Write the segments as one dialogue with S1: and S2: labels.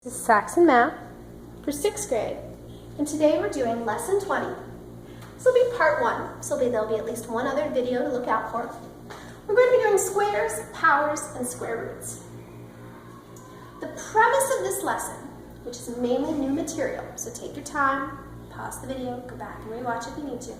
S1: This is Saxon Math for 6th grade, and today we're doing lesson 20. This will be part 1, so there'll be at least one other video to look out for. We're going to be doing squares, powers, and square roots. The premise of this lesson, which is mainly new material, so take your time, pause the video, go back and rewatch if you need to,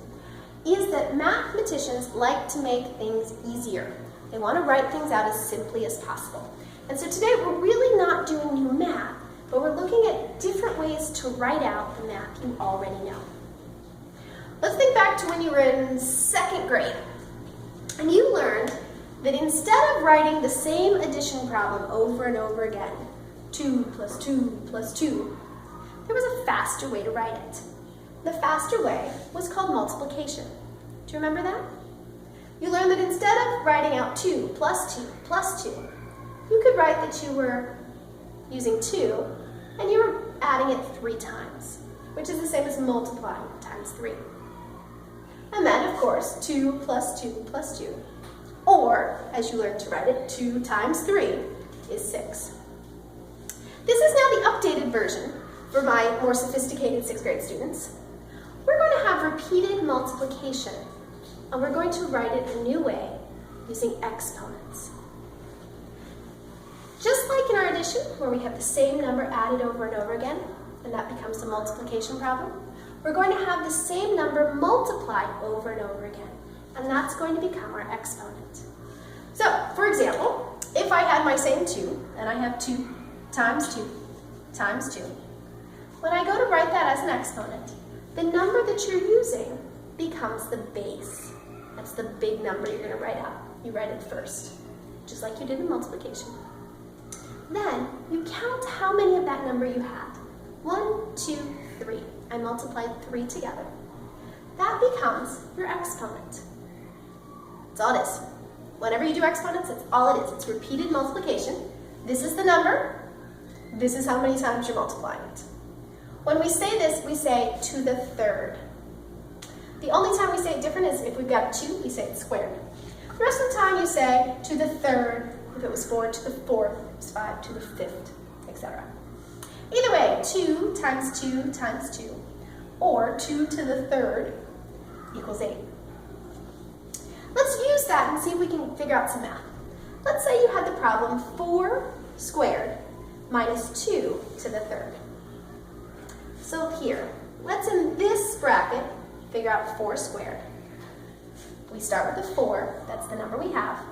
S1: is that mathematicians like to make things easier. They want to write things out as simply as possible. And so today we're really not doing new math, but we're looking at different ways to write out the math you already know. Let's think back to when you were in 2nd grade, and you learned that instead of writing the same addition problem over and over again, 2 plus 2 plus 2, there was a faster way to write it. The faster way was called multiplication. Do you remember that? You learned that instead of writing out 2 plus 2 plus 2, you could write that you were using 2 and you were adding it 3 times, which is the same as multiplying times 3. And then, of course, 2 plus 2 plus 2, or, as you learned to write it, 2 times 3 is 6. This is now the updated version for my more sophisticated 6th grade students. We're going to have repeated multiplication, and we're going to write it a new way using exponents. Just like in our addition, where we have the same number added over and over again, and that becomes a multiplication problem, we're going to have the same number multiplied over and over again, and that's going to become our exponent. So, for example, if I had my same 2, and I have 2 times 2 times 2, when I go to write that as an exponent, the number that you're using becomes the base. That's the big number you're going to write out. You write it first, just like you did in multiplication. Then, you count how many of that number you had. 1, 2, 3. I multiplied 3 together. That becomes your exponent. That's all it is. Whenever you do exponents, that's all it is. It's repeated multiplication. This is the number. This is how many times you're multiplying it. When we say this, we say to the third. The only time we say it different is if we've got 2, we say it's squared. The rest of the time you say to the third. If it was 4 to the 4th, it was 5 to the 5th, etc. Either way, 2 times 2 times 2, or 2 to the 3rd equals 8. Let's use that and see if we can figure out some math. Let's say you had the problem 4 squared minus 2 to the 3rd. So here, let's in this bracket figure out 4 squared. We start with the 4, that's the number we have.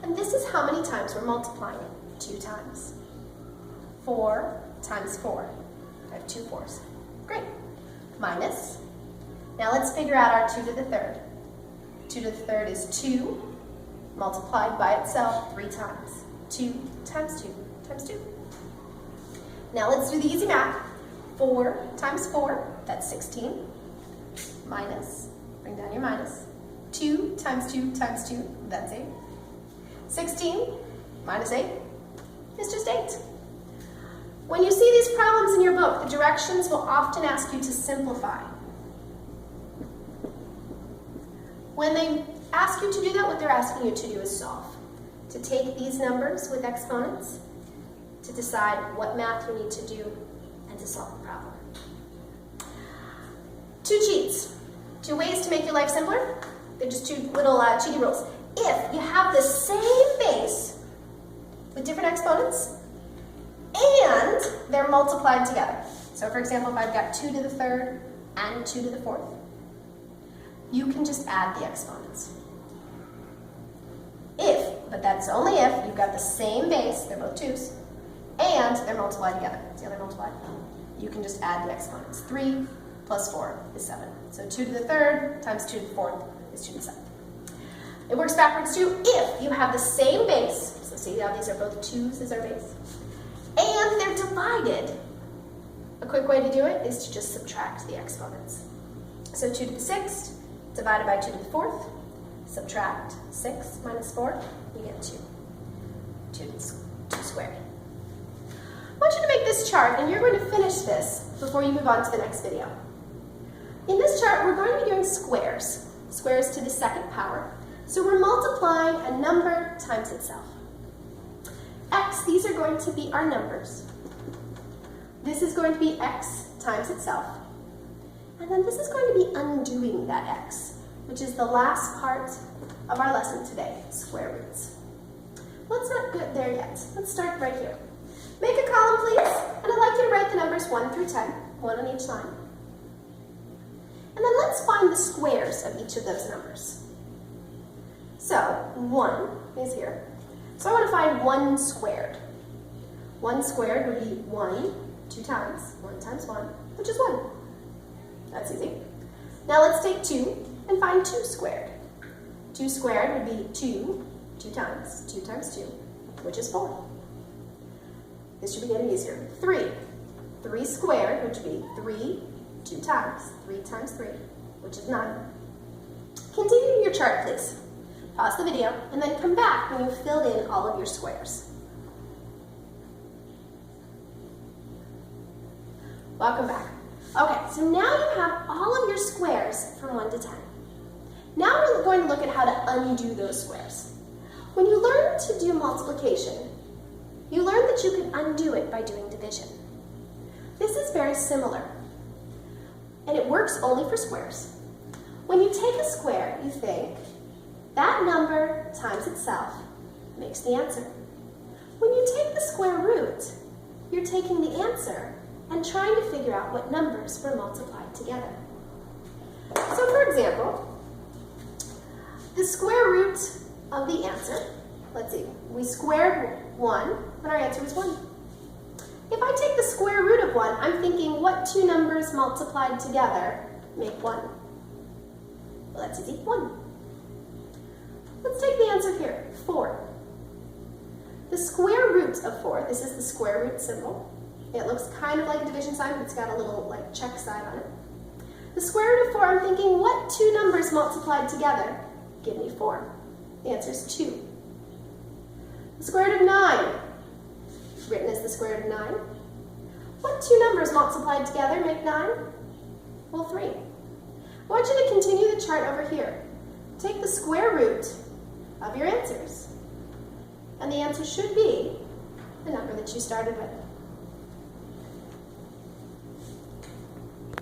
S1: And this is how many times we're multiplying it, 2 times. 4 times 4. I have 2 4s. Great. Minus. Now let's figure out our 2 to the 3rd. 2 to the 3rd is 2 multiplied by itself 3 times. 2 times 2 times 2. Now let's do the easy math. 4 times 4, that's 16. Minus. Bring down your minus. 2 times 2 times 2, that's 8. 16 minus 8 is just 8. When you see these problems in your book, the directions will often ask you to simplify. When they ask you to do that, what they're asking you to do is solve. To take these numbers with exponents, to decide what math you need to do, and to solve the problem. 2 cheats. 2 ways to make your life simpler. They're just 2 little cheaty rules. If you have the same base with different exponents and they're multiplied together. So for example, if I've got 2 to the 3rd and 2 to the 4th, you can just add the exponents. If, but that's only if, you've got the same base, they're both 2's, and they're multiplied together. See how they're multiplied? You can just add the exponents. 3 plus 4 is 7. So 2 to the 3rd times 2 to the 4th is 2 to the 7th. It works backwards too if you have the same base, so see how these are both 2's as our base, and they're divided. A quick way to do it is to just subtract the exponents. So 2 to the 6th divided by 2 to the 4th, subtract 6 minus 4, you get 2. 2 squared. I want you to make this chart, and you're going to finish this before you move on to the next video. In this chart, we're going to be doing squares. Squares to the 2nd power. So we're multiplying a number times itself. X, these are going to be our numbers. going to be x times itself. And then this is going to be undoing that x, which is the last part of our lesson today, square roots. Let's not get there yet. Let's start right here. Make a column, please, and I'd like you to write the numbers 1 through 10, one on each line. And then let's find the squares of each of those numbers. So 1 is here. So I want to find 1 squared. 1 squared would be 1, 2 times. 1 times 1, which is 1. That's easy. Now let's take 2 and find 2 squared. 2 squared would be 2, 2 times. 2 times 2, which is 4. This should be getting easier. 3. 3 squared, which would be 3, 2 times. 3 times 3, which is 9. Continue your chart, please. Pause the video, and then come back when you've filled in all of your squares. Welcome back. Okay, so now you have all of your squares from 1 to 10. Now we're going to look at how to undo those squares. When you learn to do multiplication, you learn that you can undo it by doing division. This is very similar, and it works only for squares. When you take a square, you think, that number times itself makes the answer. When you take the square root, you're taking the answer and trying to figure out what numbers were multiplied together. So for example, the square root of the answer, let's see, we squared 1, and our answer was 1. If I take the square root of 1, I'm thinking what 2 numbers multiplied together make 1? Well, that's easy, 1. Let's take the answer here, 4. The square root of 4, this is the square root symbol. It looks kind of like a division sign, but it's got a little like check sign on it. The square root of 4, I'm thinking what 2 numbers multiplied together give me 4? The answer is 2. The square root of 9, written as the square root of 9. What 2 numbers multiplied together make 9? Well, 3. I want you to continue the chart over here. Take the square root of your answers. And the answer should be the number that you started with.